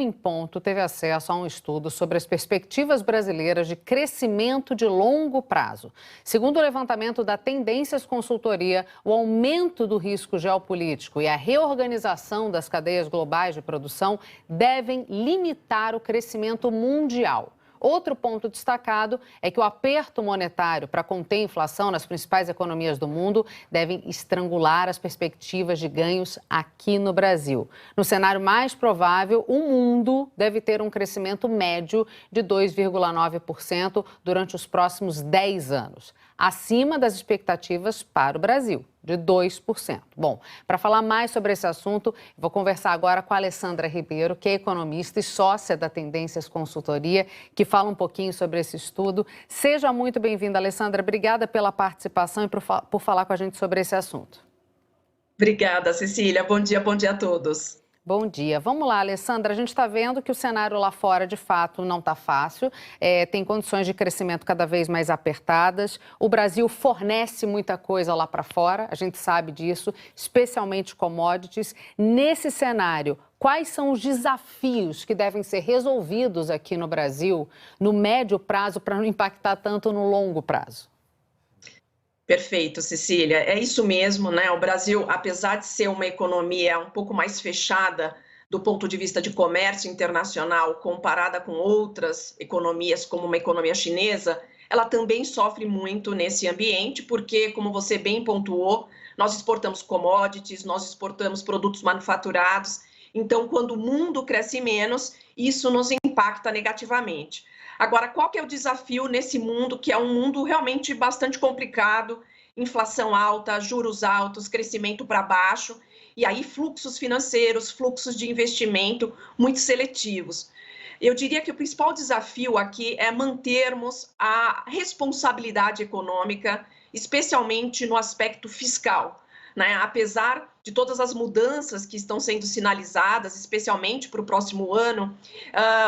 em Ponto teve acesso a um estudo sobre as perspectivas brasileiras de crescimento de longo prazo. Segundo o levantamento da Tendências Consultoria, o aumento do risco geopolítico e a reorganização das cadeias globais de produção devem limitar o crescimento mundial. Outro ponto destacado é que o aperto monetário para conter a inflação nas principais economias do mundo devem estrangular as perspectivas de ganhos aqui no Brasil. No cenário mais provável, o mundo deve ter um crescimento médio de 2,9% durante os próximos 10 anos, acima das expectativas para o Brasil, de 2%. Bom, para falar mais sobre esse assunto, vou conversar agora com a Alessandra Ribeiro, que é economista e sócia da Tendências Consultoria, que fala um pouquinho sobre esse estudo. Seja muito bem-vinda, Alessandra. Obrigada pela participação e por falar com a gente sobre esse assunto. Obrigada, Cecília. Bom dia a todos. Bom dia. Vamos lá, Alessandra. A gente está vendo que o cenário lá fora, de fato, não está fácil. Tem condições de crescimento cada vez mais apertadas. O Brasil fornece muita coisa lá para fora, a gente sabe disso, especialmente commodities. Nesse cenário, quais são os desafios que devem ser resolvidos aqui no Brasil no médio prazo para não impactar tanto no longo prazo? Perfeito, Cecília. É isso mesmo, né? O Brasil, apesar de ser uma economia um pouco mais fechada do ponto de vista de comércio internacional, comparada com outras economias, como uma economia chinesa, ela também sofre muito nesse ambiente, porque, como você bem pontuou, nós exportamos commodities, nós exportamos produtos manufaturados. Então, quando o mundo cresce menos, isso nos impacta negativamente. Agora, qual que é o desafio nesse mundo, que é um mundo realmente bastante complicado, inflação alta, juros altos, crescimento para baixo, e aí fluxos financeiros, fluxos de investimento muito seletivos. Eu diria que o principal desafio aqui é mantermos a responsabilidade econômica, especialmente no aspecto fiscal. Né? Apesar de todas as mudanças que estão sendo sinalizadas, especialmente para o próximo ano,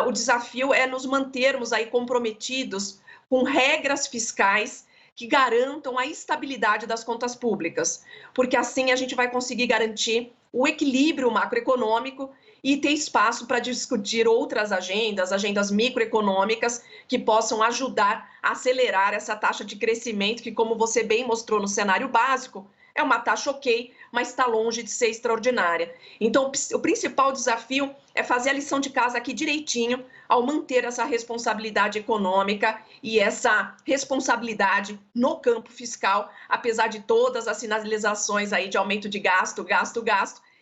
o desafio é nos mantermos aí comprometidos com regras fiscais que garantam a estabilidade das contas públicas, porque assim a gente vai conseguir garantir o equilíbrio macroeconômico e ter espaço para discutir outras agendas microeconômicas que possam ajudar a acelerar essa taxa de crescimento que, como você bem mostrou no cenário básico, é uma taxa ok, mas está longe de ser extraordinária. Então, o principal desafio é fazer a lição de casa aqui direitinho, ao manter essa responsabilidade econômica e essa responsabilidade no campo fiscal, apesar de todas as sinalizações aí de aumento de gasto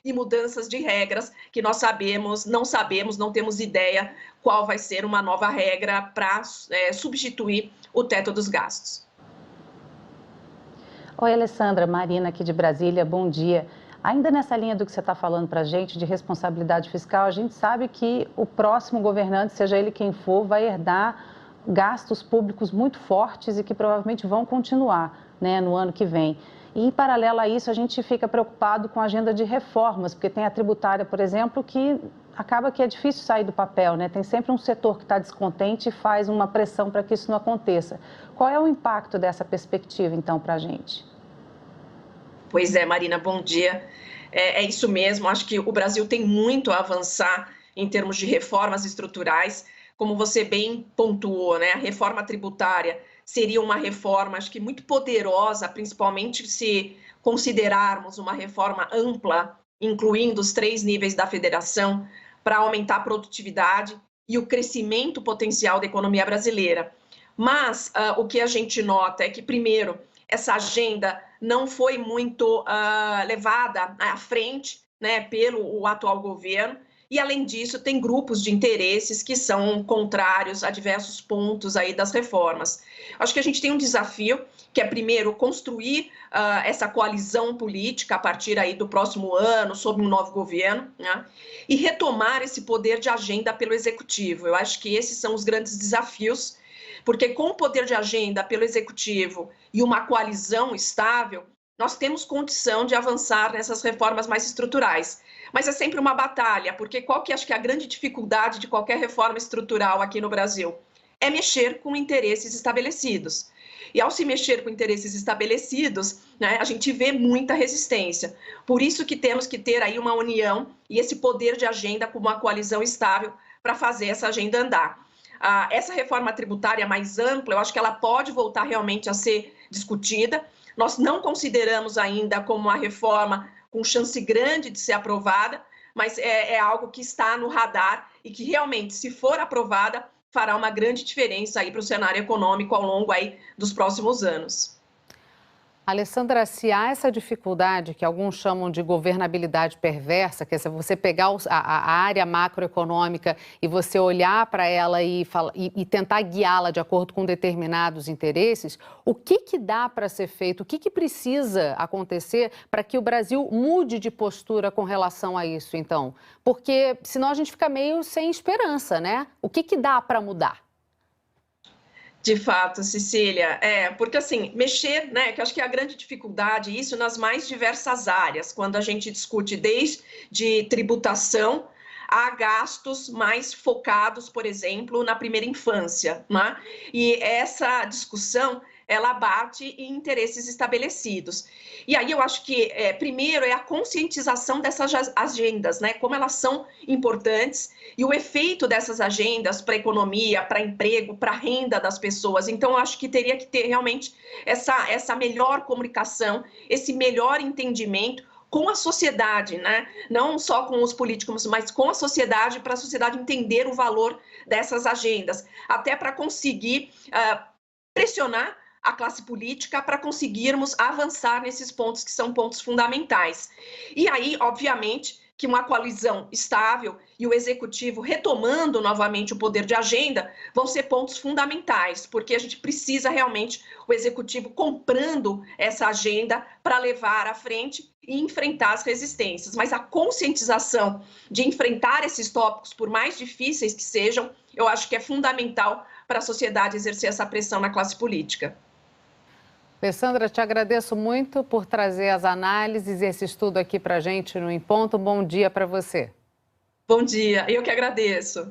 e mudanças de regras que nós não temos ideia qual vai ser uma nova regra para substituir o teto dos gastos. Oi, Alessandra, Marina aqui de Brasília, bom dia. Ainda nessa linha do que você está falando para a gente de responsabilidade fiscal, a gente sabe que o próximo governante, seja ele quem for, vai herdar gastos públicos muito fortes e que provavelmente vão continuar, né, no ano que vem. E, em paralelo a isso, a gente fica preocupado com a agenda de reformas, porque tem a tributária, por exemplo, que acaba que é difícil sair do papel, né? Tem sempre um setor que está descontente e faz uma pressão para que isso não aconteça. Qual é o impacto dessa perspectiva, então, para a gente? Pois é, Marina, bom dia. É isso mesmo, acho que o Brasil tem muito a avançar em termos de reformas estruturais. Como você bem pontuou, né? A reforma tributária seria uma reforma, acho que muito poderosa, principalmente se considerarmos uma reforma ampla, incluindo os 3 níveis da federação, para aumentar a produtividade e o crescimento potencial da economia brasileira. Mas o que a gente nota é que, primeiro, essa agenda não foi muito levada à frente, né, pelo atual governo. E, além disso, tem grupos de interesses que são contrários a diversos pontos aí das reformas. Acho que a gente tem um desafio, que é, primeiro, construir essa coalizão política a partir aí do próximo ano, sob um novo governo, né? E retomar esse poder de agenda pelo Executivo. Eu acho que esses são os grandes desafios, porque com o poder de agenda pelo Executivo e uma coalizão estável, nós temos condição de avançar nessas reformas mais estruturais. Mas é sempre uma batalha, porque qual que acho que é a grande dificuldade de qualquer reforma estrutural aqui no Brasil? É mexer com interesses estabelecidos. E ao se mexer com interesses estabelecidos, né, a gente vê muita resistência. Por isso que temos que ter aí uma união e esse poder de agenda como uma coalizão estável para fazer essa agenda andar. Essa reforma tributária mais ampla, eu acho que ela pode voltar realmente a ser discutida. Nós não consideramos ainda como uma reforma com chance grande de ser aprovada, mas é algo que está no radar e que realmente, se for aprovada, fará uma grande diferença aí para o cenário econômico ao longo aí dos próximos anos. Alessandra, se há essa dificuldade que alguns chamam de governabilidade perversa, que é você pegar a área macroeconômica e você olhar para ela e tentar guiá-la de acordo com determinados interesses, o que dá para ser feito? O que precisa acontecer para que o Brasil mude de postura com relação a isso, então? Porque senão a gente fica meio sem esperança, né? O que dá para mudar? De fato, Cecília, porque assim, mexer, né, que eu acho que é a grande dificuldade, isso nas mais diversas áreas, quando a gente discute desde tributação a gastos mais focados, por exemplo, na primeira infância, né? E essa discussão, ela bate em interesses estabelecidos. E aí eu acho que, primeiro, é a conscientização dessas agendas, né? Como elas são importantes e o efeito dessas agendas para a economia, para emprego, para a renda das pessoas. Então, eu acho que teria que ter realmente essa melhor comunicação, esse melhor entendimento com a sociedade, né? Não só com os políticos, mas com a sociedade, para a sociedade entender o valor dessas agendas, até para conseguir pressionar a classe política para conseguirmos avançar nesses pontos que são pontos fundamentais. E aí, obviamente, que uma coalizão estável e o executivo retomando novamente o poder de agenda vão ser pontos fundamentais, porque a gente precisa realmente o executivo comprando essa agenda para levar à frente e enfrentar as resistências. Mas a conscientização de enfrentar esses tópicos, por mais difíceis que sejam, eu acho que é fundamental para a sociedade exercer essa pressão na classe política. Alessandra, te agradeço muito por trazer as análises e esse estudo aqui para a gente no Em Ponto. Bom dia para você. Bom dia, eu que agradeço.